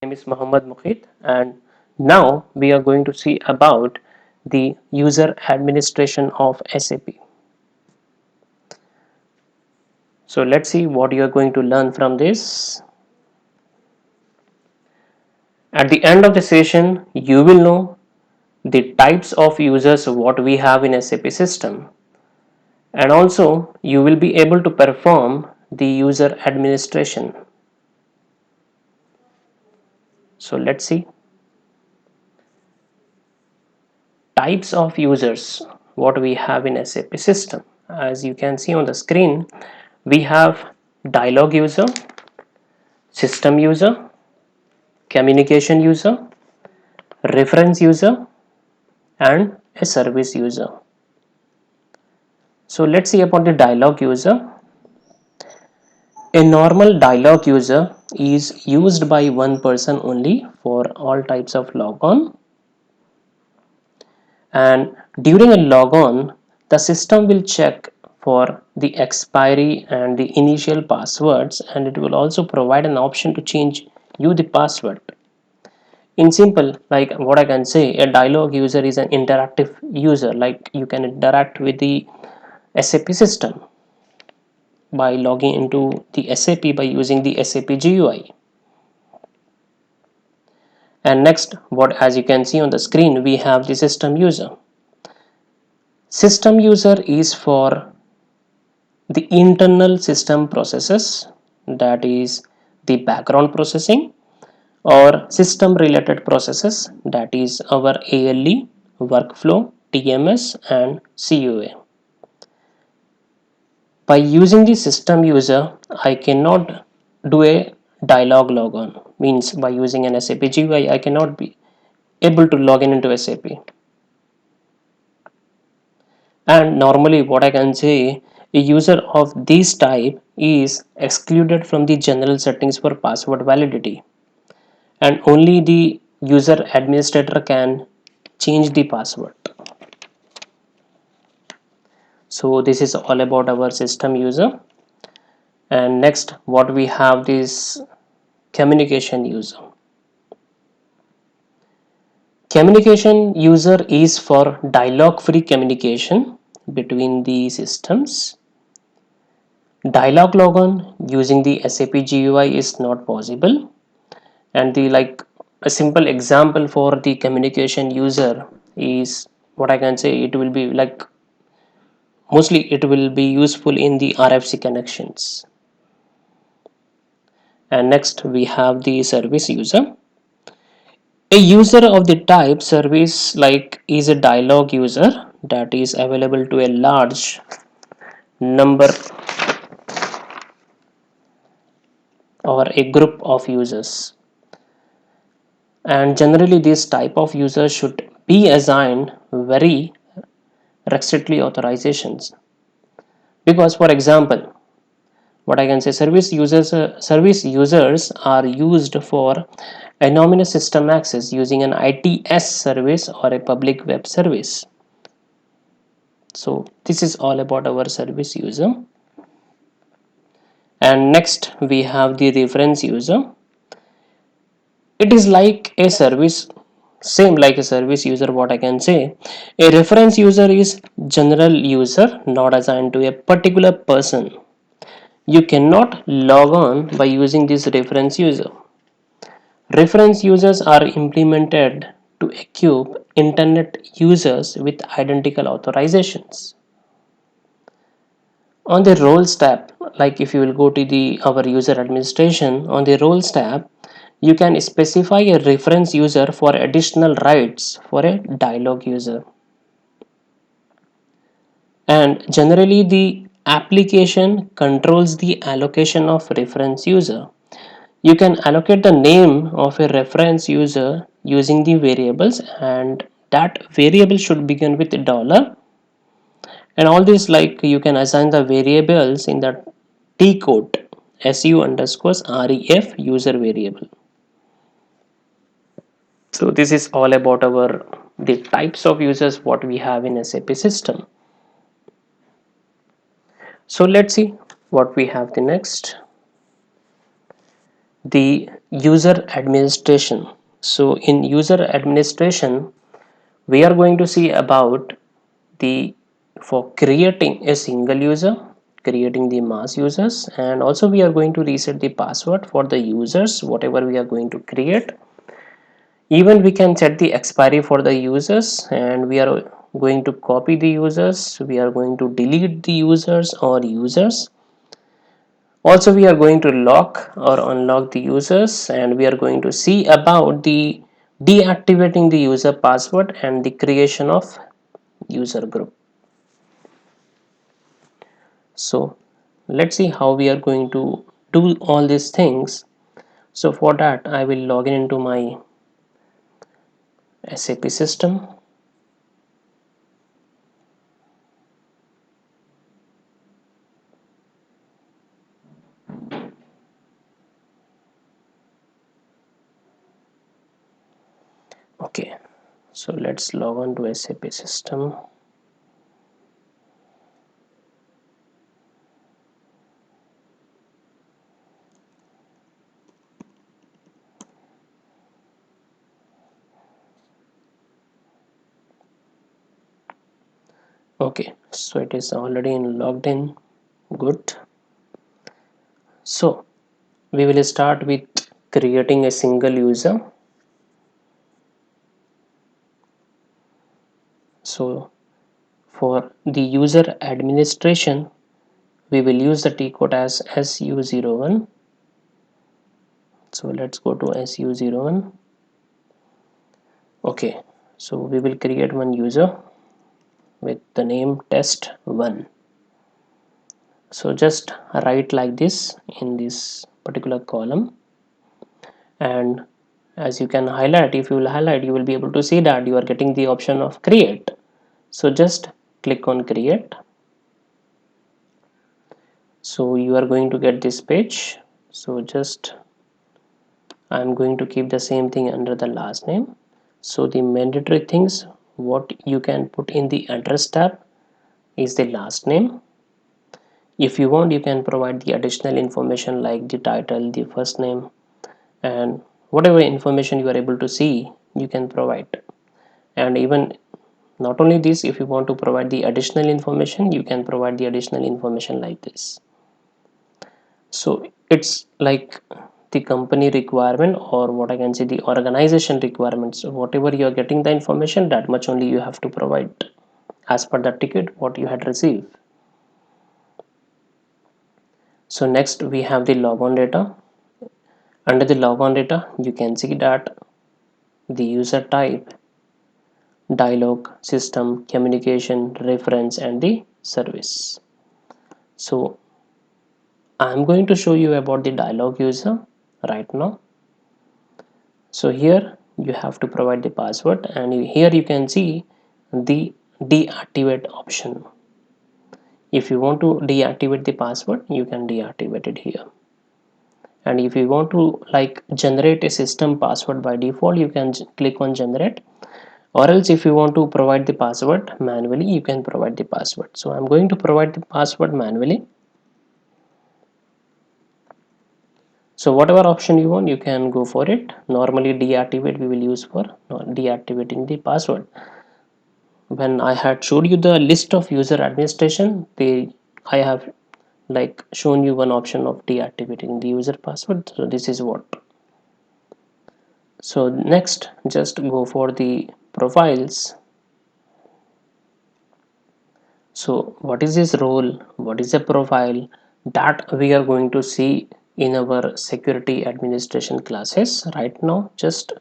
name is Muhammad Muqeet, and now we are going to see about the user administration of SAP. So let's see what you are going to learn from this. At the end of the session, you will know the types of users what we have in SAP system, and also you will be able to perform the user administration. So let's see types of users what we have in SAP system. As you can see on the screen, we have dialog user, system user, communication user, reference user, and a service user. So let's see about the dialog user. A normal dialog user is used by one person only for all types of logon, and during a logon the system will check for the expiry and the initial passwords, and it will also provide an option to change you the password. In simple, like what I can say, a dialog user is an interactive user, like you can interact with the SAP system by logging into the SAP by using the SAP GUI. And next, what as you can see on the screen, we have the system user. System user is for the internal system processes, that is the background processing, or system related processes, that is our ALE, workflow, TMS, and CUA. By using the system user, I cannot do a dialog logon. Means by using an SAP GUI, I cannot be able to log in into SAP. And normally, what I can say, a user of this type is excluded from the general settings for password validity, and only the user administrator can change the password. So this is all about our system user. And next, what we have is communication user. Communication user is for dialog free communication between the systems. Dialog logon using the SAP GUI is not possible, and the like a simple example for the communication user is what I can say, it will be like mostly it will be useful in the RFC connections. And next we have the service user. A user of the type service like is a dialog user that is available to a large number or a group of users, and generally this type of user should be assigned very restrictly authorizations, because for example what I can say, service users are used for anonymous system access using an ITS service or a public web service. So this is all about our service user. And next we have the reference user. It is like a service, same like a service user. What I can say, a reference user is general user not assigned to a particular person. You cannot log on by using this reference user. Reference users are implemented to equip internet users with identical authorizations. On the roles tab, like if you will go to the our user administration, on the roles tab you can specify a reference user for additional rights for a dialog user. And generally the application controls the allocation of reference user. You can allocate the name of a reference user using the variables, and that variable should begin with dollar, and all this like you can assign the variables in the T code su underscores ref user variable. So this is all about our the types of users what we have in SAP system. So let's see what we have the next. the user administration. So in user administration, we are going to see about the for creating a single user, creating the mass users, and also we are going to reset the password for the users whatever we are going to create. Even we can set the expiry for the users, and we are going to copy the users, we are going to delete the users or users. Also we are going to lock or unlock the users, and we are going to see about the deactivating the user password and the creation of user group. So let's see how we are going to do all these things. So for that I will log in into my SAP system. Okay, so let's log on to SAP system. Okay, so it is already logged in. Good. So we will start with creating a single user. So for the user administration, we will use the T code as SU01. So let's go to SU01. Okay, so we will create one user with the name test1. So just write like this in this particular column, and as you can highlight, if you will highlight, you will be able to see that you are getting the option of create. So just click on create. So you are going to get this page. So just I'm going to keep the same thing under the last name. So the mandatory things what you can put in the address tab is the last name. If you want, you can provide the additional information like the title, the first name, and whatever information you are able to see, you can provide. And even not only this, if you want to provide the additional information, you can provide the additional information like this. So it's like the company requirement, or what I can say, the organization requirements. So whatever you are getting the information, that much only you have to provide as per the ticket what you had received. So next we have the logon data. Under the logon data, you can see that the user type, dialog, system, communication, reference, and the service. So I'm going to show you about the dialog user right now. So here you have to provide the password, and here you can see the deactivate option. If you want to deactivate the password, you can deactivate it here. And if you want to like generate a system password by default, you can click on generate, or else if you want to provide the password manually, you can provide the password. So I'm going to provide the password manually. So whatever option you want, you can go for it. Normally deactivate we will use for deactivating the password. When I had showed you the list of user administration, I have like shown you one option of deactivating the user password. So this is what. So next, just go for the profiles. So what is this role? What is a profile? That we are going to see in our security administration classes. Right now, just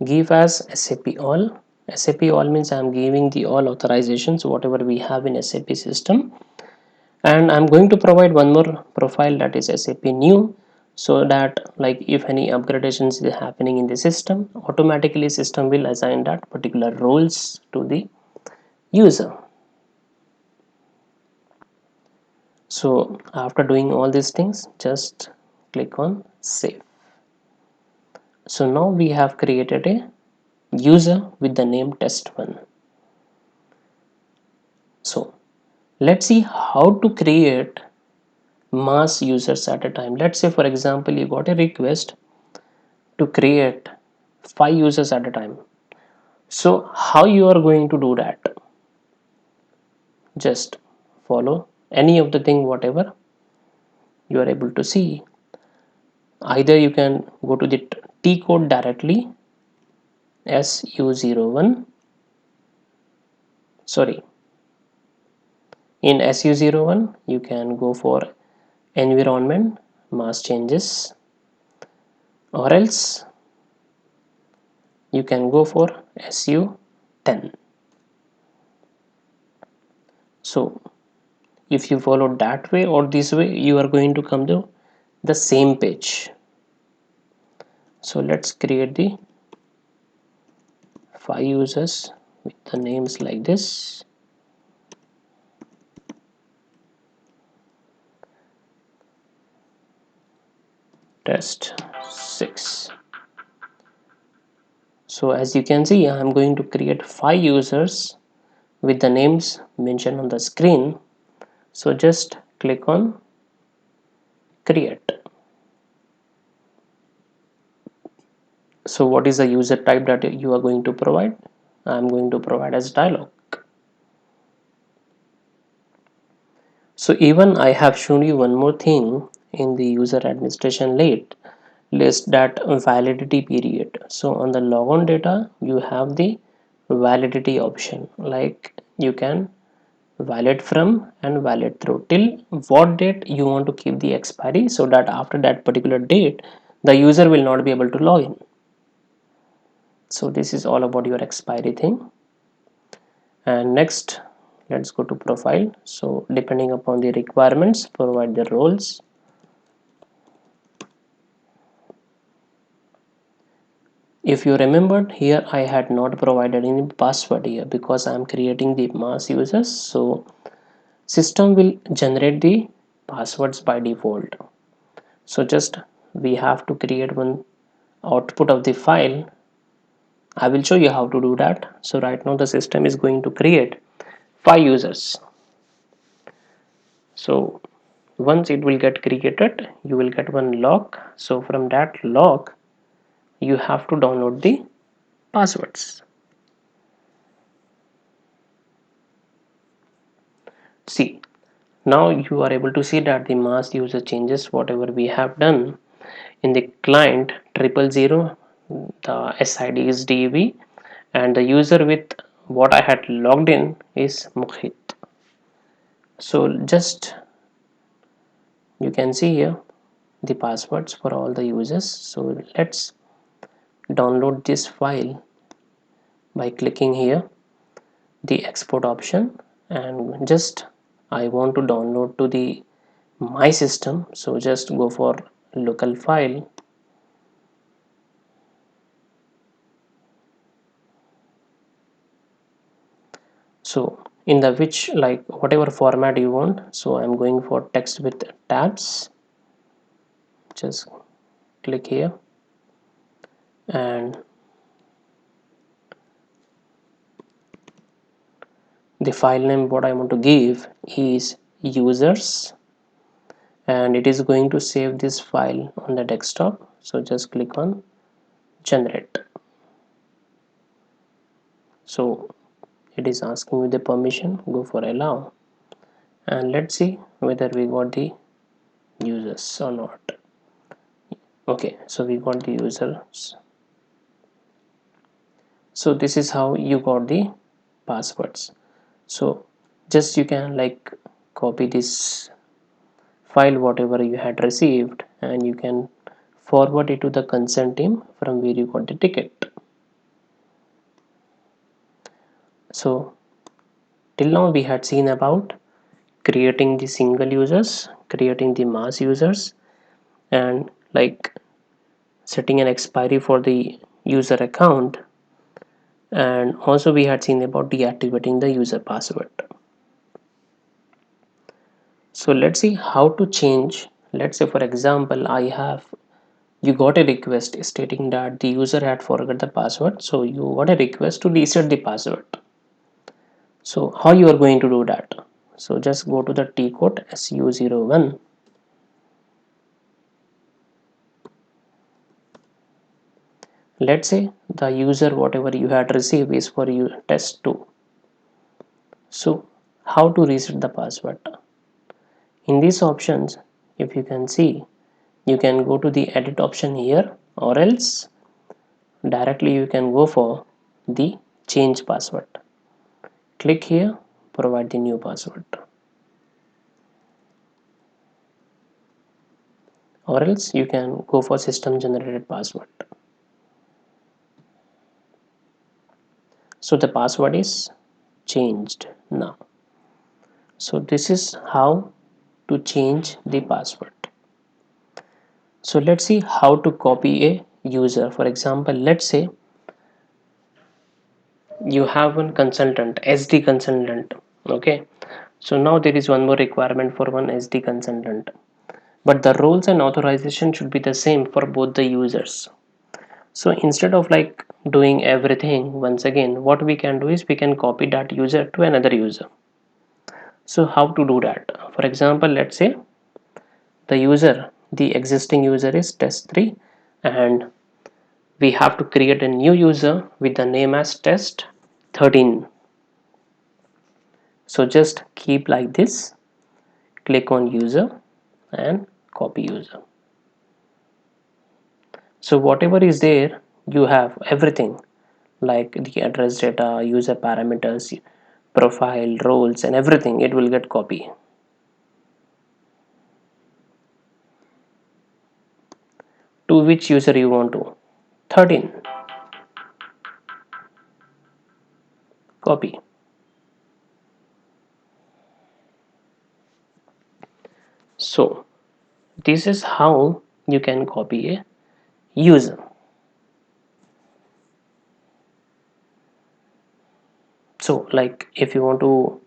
give as SAP all. SAP all means I'm giving the all authorizations whatever we have in SAP system, and I'm going to provide one more profile, that is SAP new, so that like if any upgradations is happening in the system, automatically system will assign that particular roles to the user. So after doing all these things, just click on save. So now we have created a user with the name test1. So let's see how to create mass users at a time. Let's say for example you got a request to create 5 users at a time. So how you are going to do that? Just follow any of the thing whatever you are able to see. Either you can go to the T code directly, SU01, sorry, in SU01 you can go for environment mass changes, or else you can go for SU10. So if you follow that way or this way, you are going to come to the same page. So let's create the 5 users with the names like this. Test 6. So as you can see, I am going to create 5 users with the names mentioned on the screen. So just click on create. So what is the user type that you are going to provide? I am going to provide as dialog. So even I have shown you one more thing in the user administration list, that validity period. So on the logon data you have the validity option, like you can valid from and valid through till what date you want to keep the expiry, so that after that particular date the user will not be able to log in. So this is all about your expiry thing. And next, let's go to profile. So depending upon the requirements, provide the roles. If you remembered, here I had not provided any password here because I am creating the mass users. So system will generate the passwords by default. So just we have to create one output of the file. I will show you how to do that. So right now the system is going to create 5 users. So once it will get created, you will get one log. So from that log you have to download the passwords. See, now you are able to see that the mass user changes whatever we have done in the client 000, the SID is DV, and the user with what I had logged in is Muqeet. So just you can see here the passwords for all the users. So let's download this file by clicking here the export option, and just I want to download to the my system, so just go for local file. So in the which, like whatever format you want, so I'm going for text with tabs. Just click here, and the file name what I want to give is users, and it is going to save this file on the desktop. So just click on generate. So it is asking me the permission, go for allow, and let's see whether we got the users or not. Okay, so we got the users. So this is how you got the passwords. So just you can like copy this file whatever you had received, and you can forward it to the consent team from where you got the ticket. So till now we had seen about creating the single users, creating the mass users, and like setting an expiry for the user account, and also we had seen about deactivating the user password. So let's see how to change. Let's say for example I have, you got a request stating that the user had forgot the password, so you got a request to reset the password. So how you are going to do that? So just go to the T code SU01, Let's say the user whatever you had received is for you test 2. So how to reset the password? In these options, if you can see, you can go to the edit option here, or else directly you can go for the change password. Click here, provide the new password, or else you can go for system generated password. So the password is changed now. So this is how to change the password. So let's see how to copy a user. For example, let's say you have one consultant, SD consultant. Okay, so now there is one more requirement for one SD consultant, but the roles and authorization should be the same for both the users. So instead of like doing everything once again, what we can do is we can copy that user to another user. So how to do that? For example, let's say the existing user is test3, and we have to create a new user with the name as test 13. So just keep like this, click on user and copy user. So whatever is there, you have everything like the address data, user parameters, profile, roles, and everything. It will get copy. To which user you want to? 13. Copy. So this is how you can copy a user. So like if you want to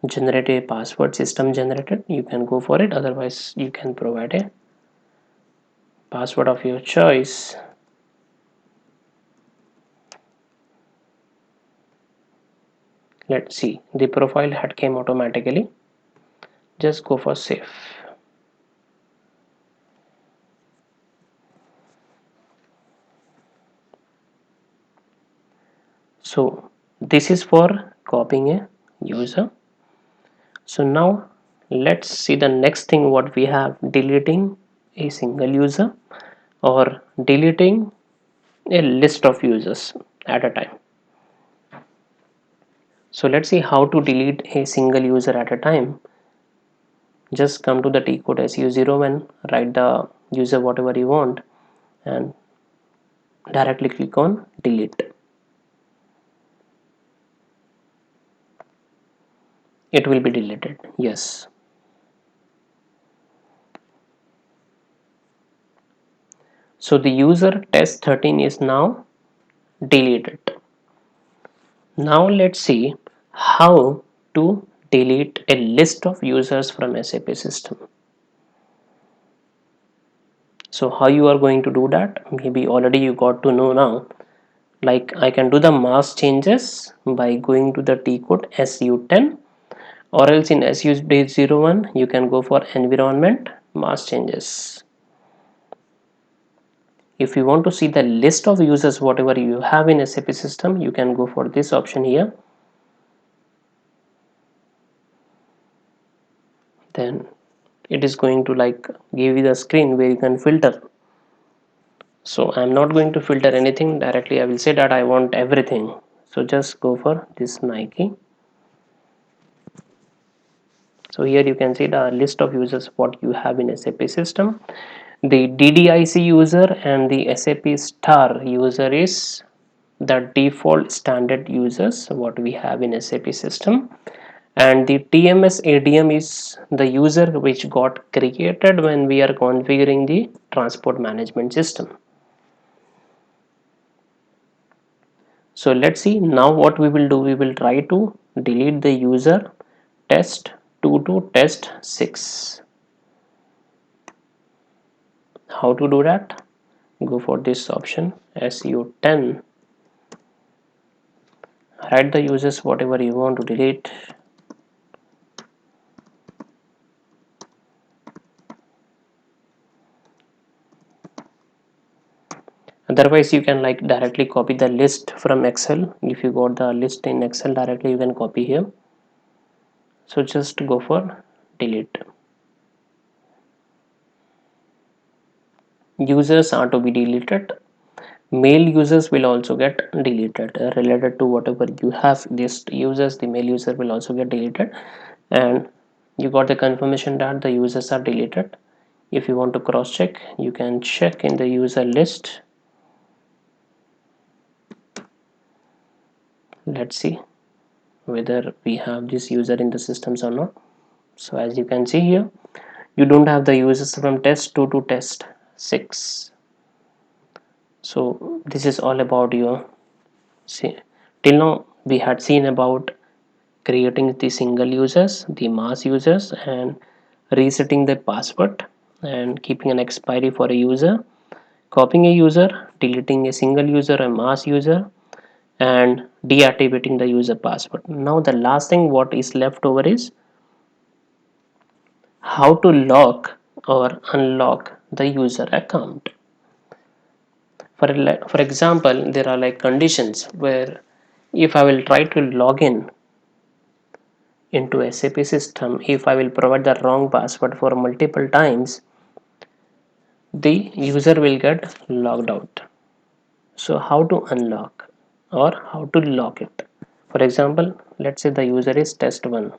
generate a password system generated, you can go for it. Otherwise you can provide a password of your choice. Let's see, the profile had came automatically. Just go for save. So this is for copying a user. So now let's see the next thing what we have, deleting a single user or deleting a list of users at a time. So let's see how to delete a single user at a time. Just come to the T code SU01, write the user whatever you want and directly click on delete. It will be deleted. Yes. So the user test13 is now deleted. Now let's see how to delete a list of users from SAP system. So how you are going to do that? Maybe already you got to know now. Like I can do the mask changes by going to the T code SU10, or else in SU01 you can go for environment mask changes. If you want to see the list of users whatever you have in SAP system, you can go for this option here. Then it is going to like give you the screen where you can filter. So I'm not going to filter anything directly. I will say that I want everything. So just go for this Nike. So here you can see the list of users what you have in SAP system. The DDIC user and the SAP star user is the default standard users what we have in SAP system, and the TMS ADM is the user which got created when we are configuring the transport management system. So let's see now what we will do. We will try to delete the user test2 to test6. How to do that? Go for this option SU10, write the users whatever you want to delete, Otherwise you can like directly copy the list from Excel. If you got the list in Excel directly, you can copy here. So just go for delete. Users are to be deleted. Mail users will also get deleted, related to whatever you have list users, the mail user will also get deleted. And you got the confirmation that the users are deleted. If you want to cross check, you can check in the user list. Let's see whether we have this user in the systems or not. So as you can see here, you don't have the users from test 2 to test 6. So this is all about your see. Till now we had seen about creating the single users, the mass users, and resetting the password and keeping an expiry for a user, copying a user, deleting a single user, a mass user, and deactivating the user password. Now the last thing what is left over is how to lock or unlock the user account. For example, there are like conditions where if I will try to log in into SAP system, if I will provide the wrong password for multiple times, the user will get logged out. So how to unlock or how to lock it? For example, let's say the user is test1.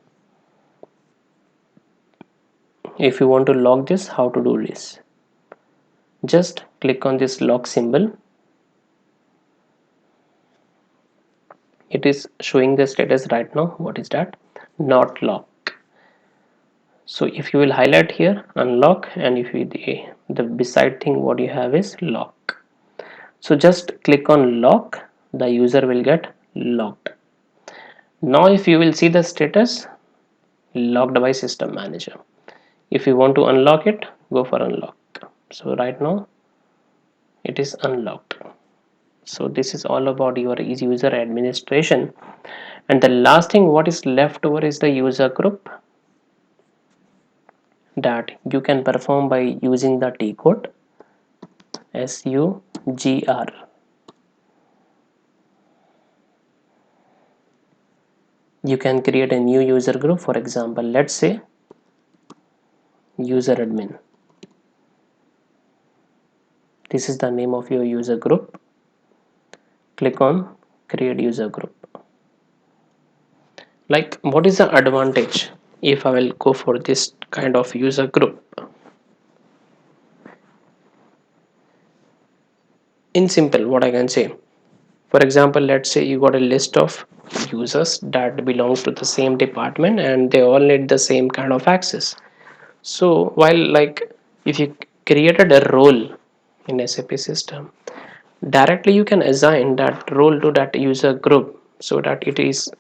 If you want to log this, how to do this? Just click on this lock symbol. It is showing the status right now. What is that? Not lock. So if you will highlight here unlock, and if you the beside thing what you have is lock. So just click on lock, the user will get locked. Now if you will see the status, locked by system manager. If you want to unlock it, go for unlock. So right now it is unlocked. So this is all about your user administration. And the last thing what is left over is the user group that you can perform by using the T code SUGR. You can create a new user group. For example, let's say user admin. This is the name of your user group. Click on create user group. Like, what is the advantage if I will go for this kind of user group? In simple, what I can say, for example, let's say you got a list of users that belong to the same department and they all need the same kind of access. So while like if you created a role in SAP system, directly you can assign that role to that user group, so that it is,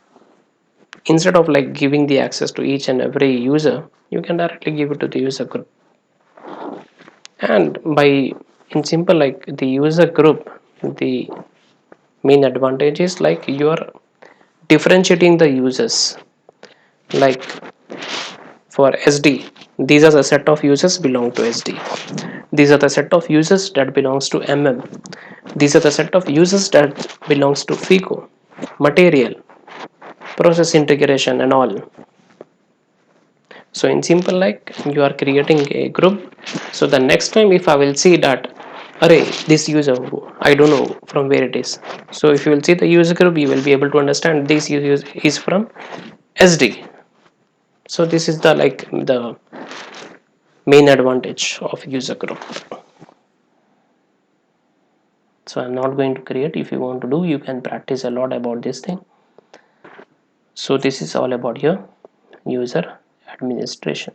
instead of like giving the access to each and every user, you can directly give it to the user group. And by in simple, like the user group, the main advantage is like you are differentiating the users. Like for SD, these are the set of users belong to SD. These are the set of users that belongs to MM. These are the set of users that belongs to FICO, material, process integration and all. So in simple, like you are creating a group. So the next time if I will see that array this user, I don't know from where it is. So if you will see the user group, you will be able to understand this user is from SD. So this is the like the main advantage of user group. So I'm not going to create. If you want to do, you can practice a lot about this thing. So this is all about your user administration.